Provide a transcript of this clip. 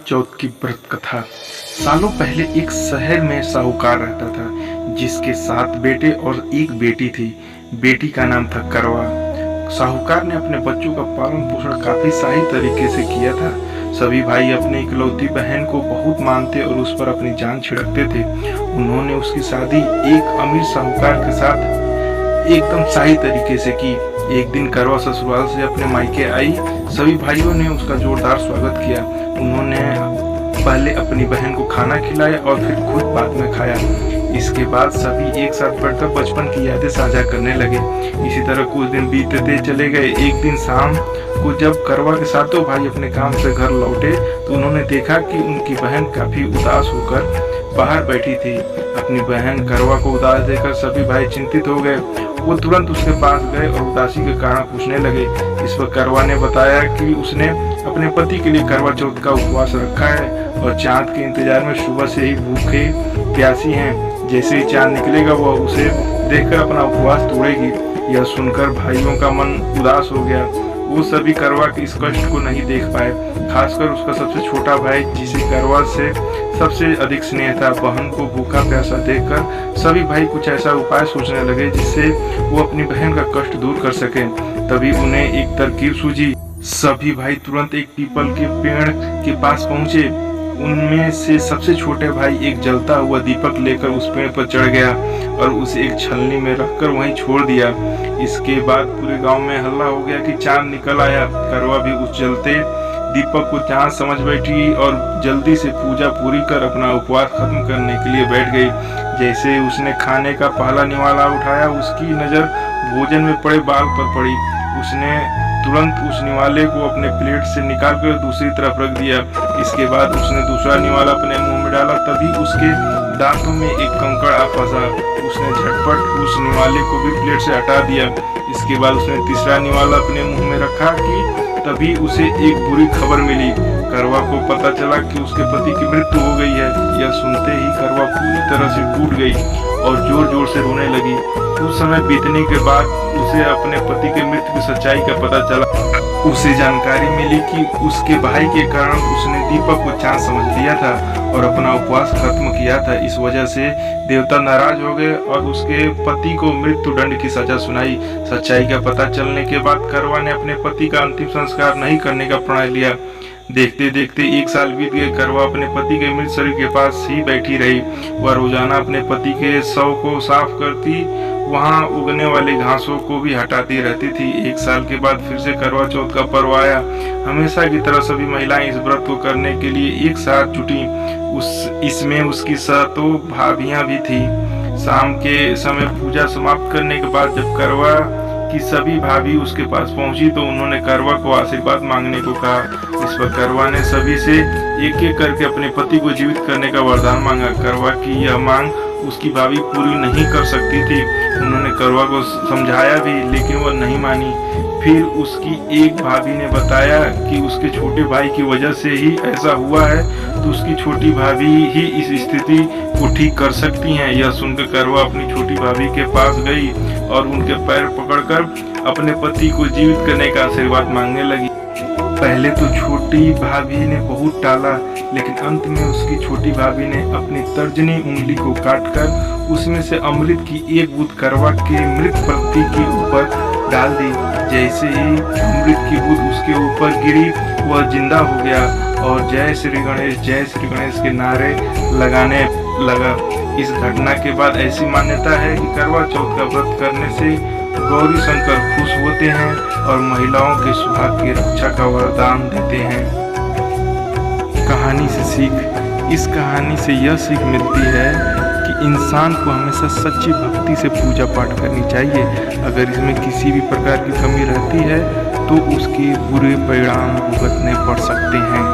चौथ की व्रत कथा। सालों पहले एक शहर में साहूकार रहता था जिसके 7 बेटे और एक बेटी थी। बेटी का नाम था करवा। साहूकार ने अपने बच्चों का पालन पोषण काफी सही तरीके से किया था। सभी भाई अपनी इकलौती बहन को बहुत मानते और उस पर अपनी जान छिड़कते थे। उन्होंने उसकी शादी एक अमीर साहूकार के साथ एकदम सही तरीके से की। एक दिन करवा ससुराल से अपने मायके आई। सभी भाइयों ने उसका जोरदार स्वागत किया। उन्होंने पहले अपनी बहन को खाना खिलाया और फिर खुद बाद में खाया। इसके बाद सभी एक साथ बैठकर बचपन की यादें साझा करने लगे। इसी तरह कुछ दिन बीतते चले गए। एक दिन शाम को जब करवा के सातों भाई अपने काम से घर लौटे तो उन्होंने देखा कि उनकी बहन काफी उदास होकर बाहर बैठी थी। अपनी बहन करवा को उदास देखकर सभी भाई चिंतित हो गए। वो तुरंत उसके पास गए और उदासी के कारण पूछने लगे। इस पर करवा ने बताया कि उसने अपने पति के लिए करवा चौथ का उपवास रखा है और चांद के इंतजार में सुबह से ही भूखे प्यासी हैं। जैसे ही चांद निकलेगा वह उसे देखकर अपना उपवास तोड़ेगी। यह सुनकर भाइयों का मन उदास हो गया। वो सभी करवा के इस कष्ट को नहीं देख पाए, खासकर उसका सबसे छोटा भाई जिसे करवा से सबसे अधिक स्नेह था। बहन को भूखा प्यासा देखकर सभी भाई कुछ ऐसा उपाय सोचने लगे जिससे वो अपनी बहन का कष्ट दूर कर सके। तभी उन्हें एक तरकीब सूझी। सभी भाई तुरंत एक पीपल के पेड़ के पास पहुंचे। उनमें से सबसे छोटे भाई एक जलता हुआ दीपक लेकर उस पेड़ पर चढ़ गया और उसे एक छलनी में रखकर वहीं छोड़ दिया। इसके बाद पूरे गांव में हल्ला हो गया कि चांद निकल आया। करवा भी उस जलते दीपक को चांद समझ बैठी और जल्दी से पूजा पूरी कर अपना उपवास खत्म करने के लिए बैठ गई। जैसे उसने खाने का पहला निवाला उठाया उसकी नजर भोजन में पड़े बाल पर पड़ी। उसने तुरंत उस निवाले को अपने प्लेट से निकालकर दूसरी तरफ रख दिया। इसके बाद उसने दूसरा निवाला अपने मुंह में डाला। तभी उसके दांतों में एक कंकड़ आ फंसा। उसने झटपट उस निवाले को भी प्लेट से हटा दिया। इसके बाद उसने तीसरा निवाला अपने मुंह में रखा कि तभी उसे एक बुरी खबर मिली। करवा को पता चला कि उसके पति की मृत्यु हो गई है। यह सुनते ही करवा पूरी तरह से टूट गई और जोर जोर से रोने लगी। कुछ समय बीतने के बाद उसे अपने पति के मृत्यु की सच्चाई का पता चला। उसे जानकारी मिली कि उसके भाई के कारण उसने दीपक को चांद समझ लिया था और अपना उपवास खत्म किया था। इस वजह से देवता नाराज हो गए और उसके पति को मृत्यु दंड की सजा सुनाई। सच्चाई का पता चलने के बाद करवा ने अपने पति का अंतिम संस्कार नहीं करने का प्रण लिया। देखते देखते 1 साल बीत गए। करवा अपने पति के मृत शरीर के पास ही बैठी रही। वह रोजाना अपने पति के शव को साफ करती, वहां उगने वाले घासों को भी हटाती रहती थी। 1 साल के बाद फिर से करवा चौथ का पर्व आया। हमेशा की तरह सभी महिलाएं इस व्रत को करने के लिए एक साथ जुटी। इसमें उसकी 7 भाभियां भी थी। शाम के समय पूजा समाप्त करने के बाद जब करवा की सभी भाभी उसके पास पहुंची तो उन्होंने करवा को आशीर्वाद मांगने को कहा। इस पर करवा ने सभी से एक एक करके अपने पति को जीवित करने का वरदान मांगा। करवा की यह मांग उसकी भाभी पूरी नहीं कर सकती थी। उन्होंने करवा को समझाया भी लेकिन वह नहीं मानी। फिर उसकी एक भाभी ने बताया कि उसके छोटे भाई की वजह से ही ऐसा हुआ है तो उसकी छोटी भाभी ही इस स्थिति को ठीक कर सकती हैं। यह सुनकर करवा अपनी छोटी भाभी के पास गई और उनके पैर पकड़कर अपने पति को जीवित करने का आशीर्वाद मांगने लगी। पहले तो छोटी भाभी ने बहुत टाला लेकिन अंत में उसकी छोटी भाभी ने अपनी तर्जनी उंगली को काटकर उसमें से अमृत की एक बूंद करवा के मृत पति के ऊपर डाल दी। जैसे ही अमृत की बूंद उसके ऊपर गिरी वह जिंदा हो गया और जय श्री गणेश के नारे लगाने लगा। इस घटना के बाद ऐसी मान्यता है कि करवा चौथ का व्रत करने से गौरी शंकर खुश होते हैं और महिलाओं के सुहाग की रक्षा का वरदान देते हैं। कहानी से सीख। इस कहानी से यह सीख मिलती है कि इंसान को हमेशा सच्ची भक्ति से पूजा पाठ करनी चाहिए। अगर इसमें किसी भी प्रकार की कमी रहती है तो उसके बुरे परिणाम भुगतने पड़ सकते हैं।